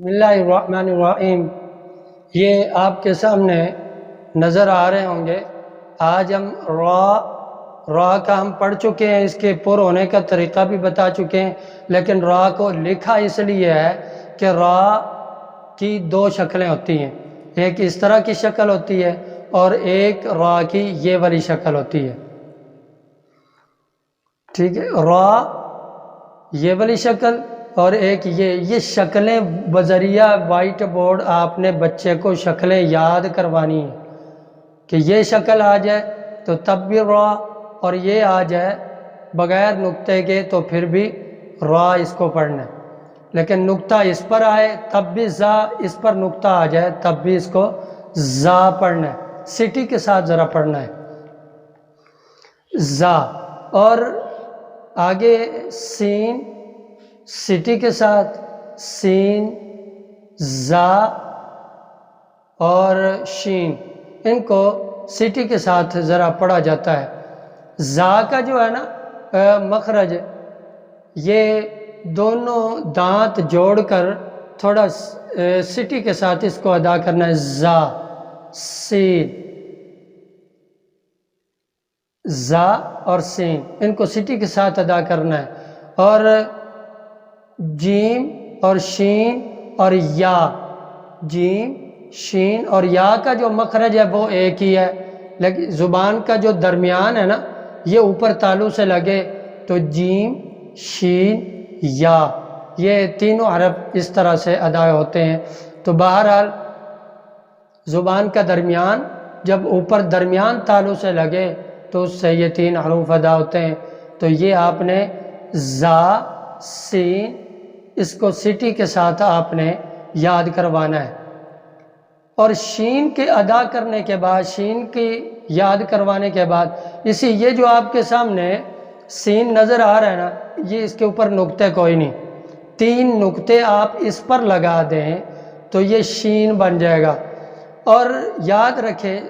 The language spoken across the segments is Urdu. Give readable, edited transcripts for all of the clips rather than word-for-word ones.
بسم اللہ الرحمن الرحیم۔ یہ آپ کے سامنے نظر آ رہے ہوں گے۔ آج ہم را کا ہم پڑھ چکے ہیں، اس کے پر ہونے کا طریقہ بھی بتا چکے ہیں، لیکن را کو لکھا اس لیے ہے کہ را کی دو شکلیں ہوتی ہیں، ایک اس طرح کی شکل ہوتی ہے اور ایک را کی یہ والی شکل ہوتی ہے۔ ٹھیک ہے، را یہ والی شکل اور ایک یہ شکلیں بذریعہ وائٹ بورڈ آپ نے بچے کو شکلیں یاد کروانی ہیں کہ یہ شکل آ جائے تو تب بھی را، اور یہ آ جائے بغیر نقطے کے تو پھر بھی را اس کو پڑھنا ہے، لیکن نقطہ اس پر آئے تب بھی زا، اس پر نقطہ آ جائے تب بھی اس کو زا پڑھنا ہے، سٹی کے ساتھ ذرا پڑھنا ہے زا، اور آگے سین سٹی کے ساتھ سین زا اور شین، ان کو سٹی کے ساتھ ذرا پڑھا جاتا ہے۔ زا کا جو ہے نا مخرج، یہ دونوں دانت جوڑ کر تھوڑا سٹی کے ساتھ اس کو ادا کرنا ہے، زا سین، زا اور سین، ان کو سٹی کے ساتھ ادا کرنا ہے، اور جیم اور شین اور یا، جیم شین اور یا کا جو مخرج ہے وہ ایک ہی ہے، لیکن زبان کا جو درمیان ہے نا یہ اوپر تالو سے لگے تو جیم شین یا، یہ تینوں حرف اس طرح سے ادا ہوتے ہیں۔ تو بہرحال زبان کا درمیان جب اوپر درمیان تالو سے لگے تو اس سے یہ تین حروف ادا ہوتے ہیں۔ تو یہ آپ نے زا سین، اس کو سٹی کے ساتھ آپ نے یاد کروانا ہے، اور شین کے ادا کرنے کے بعد، شین کی یاد کروانے کے بعد یہ جو آپ کے سامنے سین نظر آ رہا ہے نا، یہ اس کے اوپر نقطے کوئی نہیں، تین نقطے آپ اس پر لگا دیں تو یہ شین بن جائے گا۔ اور یاد رکھیں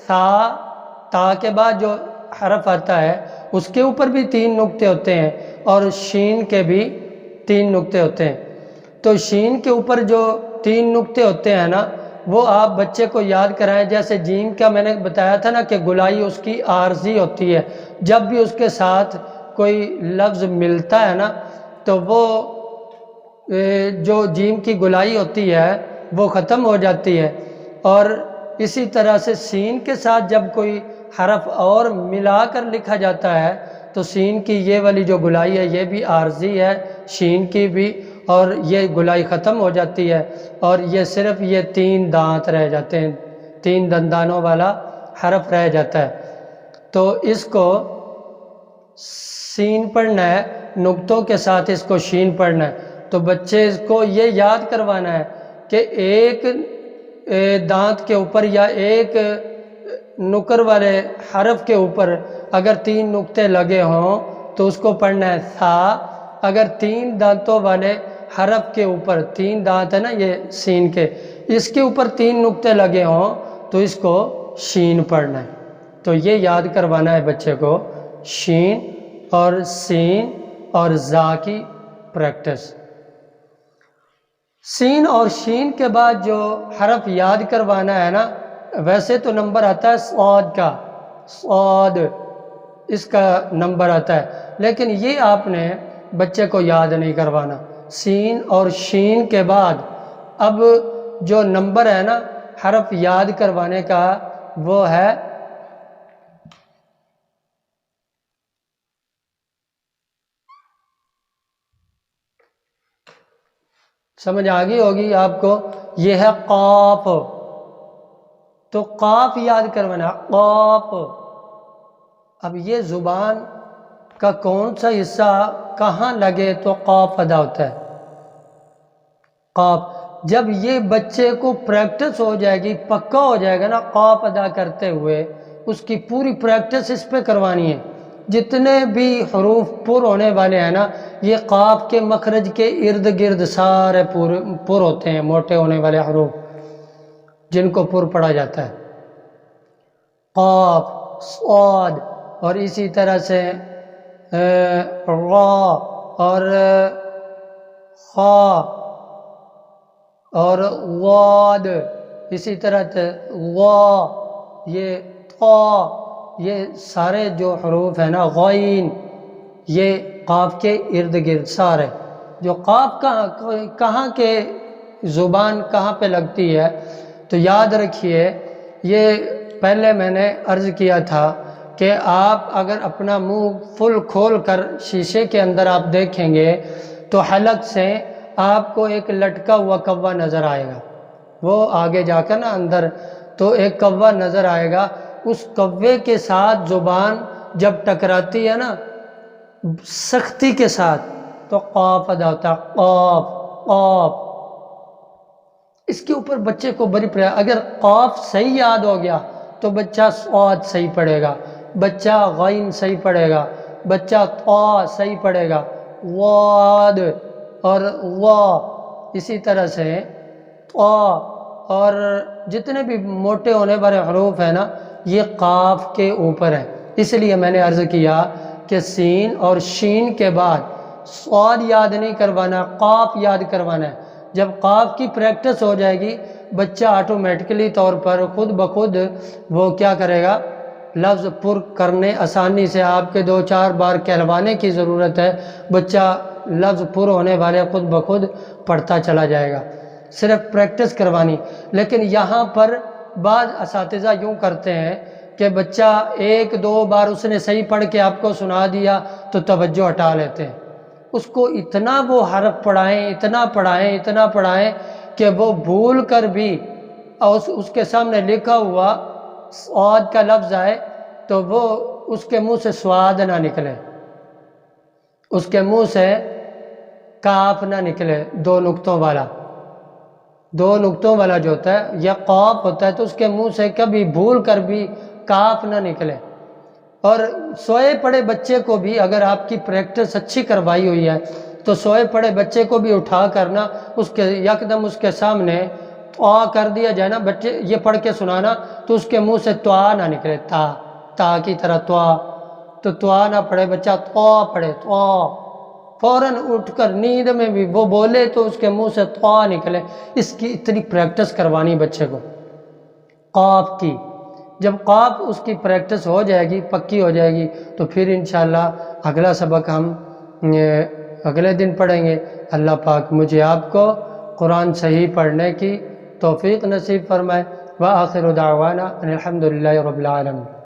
تا کے بعد جو حرف آتا ہے اس کے اوپر بھی تین نقطے ہوتے ہیں اور شین کے بھی تین نقطے ہوتے ہیں۔ تو شین کے اوپر جو تین نقطے ہوتے ہیں نا وہ آپ بچے کو یاد کرائیں، جیسے جیم کا میں نے بتایا تھا نا کہ گلائی اس کی عارضی ہوتی ہے، جب بھی اس کے ساتھ کوئی لفظ ملتا ہے نا تو وہ جو جیم کی گلائی ہوتی ہے وہ ختم ہو جاتی ہے، اور اسی طرح سے سین کے ساتھ جب کوئی حرف اور ملا کر لکھا جاتا ہے تو سین کی یہ والی جو گلائی ہے یہ بھی عارضی ہے، شین کی بھی، اور یہ گلائی ختم ہو جاتی ہے اور یہ صرف یہ تین دانت رہ جاتے ہیں، تین دندانوں والا حرف رہ جاتا ہے۔ تو اس کو سین پڑھنا ہے، نقطوں کے ساتھ اس کو شین پڑھنا ہے۔ تو بچے کو یہ یاد کروانا ہے کہ ایک دانت کے اوپر یا ایک نکر والے حرف کے اوپر اگر تین نقطے لگے ہوں تو اس کو پڑھنا ہے تھا، اگر تین دانتوں والے حرف کے اوپر، تین دانت ہے نا یہ سین کے، اس کے اوپر تین نقطے لگے ہوں تو اس کو شین پڑھنا ہے۔ تو یہ یاد کروانا ہے بچے کو، شین اور سین اور زا کی پریکٹس۔ سین اور شین کے بعد جو حرف یاد کروانا ہے نا، ویسے تو نمبر آتا ہے صاد کا، صاد اس کا نمبر آتا ہے، لیکن یہ آپ نے بچے کو یاد نہیں کروانا۔ سین اور شین کے بعد اب جو نمبر ہے نا حرف یاد کروانے کا وہ ہے سمجھ آ گئی ہوگی آپ کو، یہ ہے قاف، تو قاف یاد کروانا، قاف۔ اب یہ زبان کا کون سا حصہ کہاں لگے تو قاف ادا ہوتا ہے، قاف۔ جب یہ بچے کو پریکٹس ہو جائے گی، پکا ہو جائے گا نا قاف ادا کرتے ہوئے، اس کی پوری پریکٹس اس پہ کروانی ہے۔ جتنے بھی حروف پر ہونے والے ہیں نا یہ قاف کے مخرج کے ارد گرد سارے پر ہوتے ہیں، موٹے ہونے والے حروف جن کو پر پڑھا جاتا ہے، قاف، صاد، اور اسی طرح سے را اور خا اور واد اسی طرح وا، یہ طا، یہ سارے جو حروف ہیں نا، غین، یہ قاف کے ارد گرد سارے جو قاف کہاں کے زبان کہاں پہ لگتی ہے، تو یاد رکھیے یہ پہلے میں نے عرض کیا تھا کہ آپ اگر اپنا منہ فل کھول کر شیشے کے اندر آپ دیکھیں گے تو حلق سے آپ کو ایک لٹکا ہوا کوا نظر آئے گا، وہ آگے جا کر نا اندر تو ایک کوا نظر آئے گا، اس کوے کے ساتھ زبان جب ٹکراتی ہے نا سختی کے ساتھ تو قاف ادا ہوتا ہے، قاف قاف۔ اس کے اوپر بچے کو بڑی اگر قاف صحیح یاد ہو گیا تو بچہ صاد صحیح پڑھے گا، بچہ غین صحیح پڑھے گا، بچہ طا صحیح پڑھے گا، واد اور وا اسی طرح سے طا، اور جتنے بھی موٹے ہونے والے حروف ہیں نا یہ قاف کے اوپر ہے۔ اس لیے میں نے عرض کیا کہ سین اور شین کے بعد صاد یاد نہیں کروانا، قاف یاد کروانا ہے۔ جب قاف کی پریکٹس ہو جائے گی بچہ آٹومیٹکلی طور پر خود بخود وہ کیا کرے گا، لفظ پر کرنے آسانی سے، آپ کے 2-4 بار کہلوانے کی ضرورت ہے، بچہ لفظ پر ہونے والے خود بخود پڑھتا چلا جائے گا، صرف پریکٹس کروانی۔ لیکن یہاں پر بعض اساتذہ یوں کرتے ہیں کہ بچہ 1-2 بار اس نے صحیح پڑھ کے آپ کو سنا دیا تو توجہ ہٹا لیتے ہیں، اس کو اتنا وہ حرف پڑھائیں، اتنا پڑھائیں، اتنا پڑھائیں کہ وہ بھول کر بھی اس کے سامنے لکھا ہوا سواد کا لفظ آئے تو وہ اس کے منہ سے سواد نہ نکلے، اس کے منہ سے کاف نہ نکلے، 2 نقطوں والا، 2 نقطوں والا جو ہوتا ہے یا قاف ہوتا ہے تو اس کے منہ سے کبھی بھول کر بھی کاف نہ نکلے۔ اور سوئے پڑے بچے کو بھی اگر آپ کی پریکٹس اچھی کروائی ہوئی ہے تو سوئے پڑے بچے کو بھی اٹھا کرنا اس کے یکدم اس کے سامنے طا کر دیا جائے نا، بچے یہ پڑھ کے سنانا تو اس کے منہ سے طا نہ نکلے، تا کی طرح تو طا نہ پڑھے، بچہ طا پڑھے، طا فوراً اٹھ کر نیند میں بھی وہ بولے تو اس کے منہ سے طا نکلے۔ اس کی اتنی پریکٹس کروانی بچے کو قاف کی۔ جب قاف اس کی پریکٹس ہو جائے گی، پکی ہو جائے گی، تو پھر انشاءاللہ اگلا سبق ہم اگلے دن پڑھیں گے۔ اللہ پاک مجھے آپ کو قرآن صحیح پڑھنے کی توفیق نصیب فرمائے۔ وآخر دعوانا ان الحمد للہ رب العالمین۔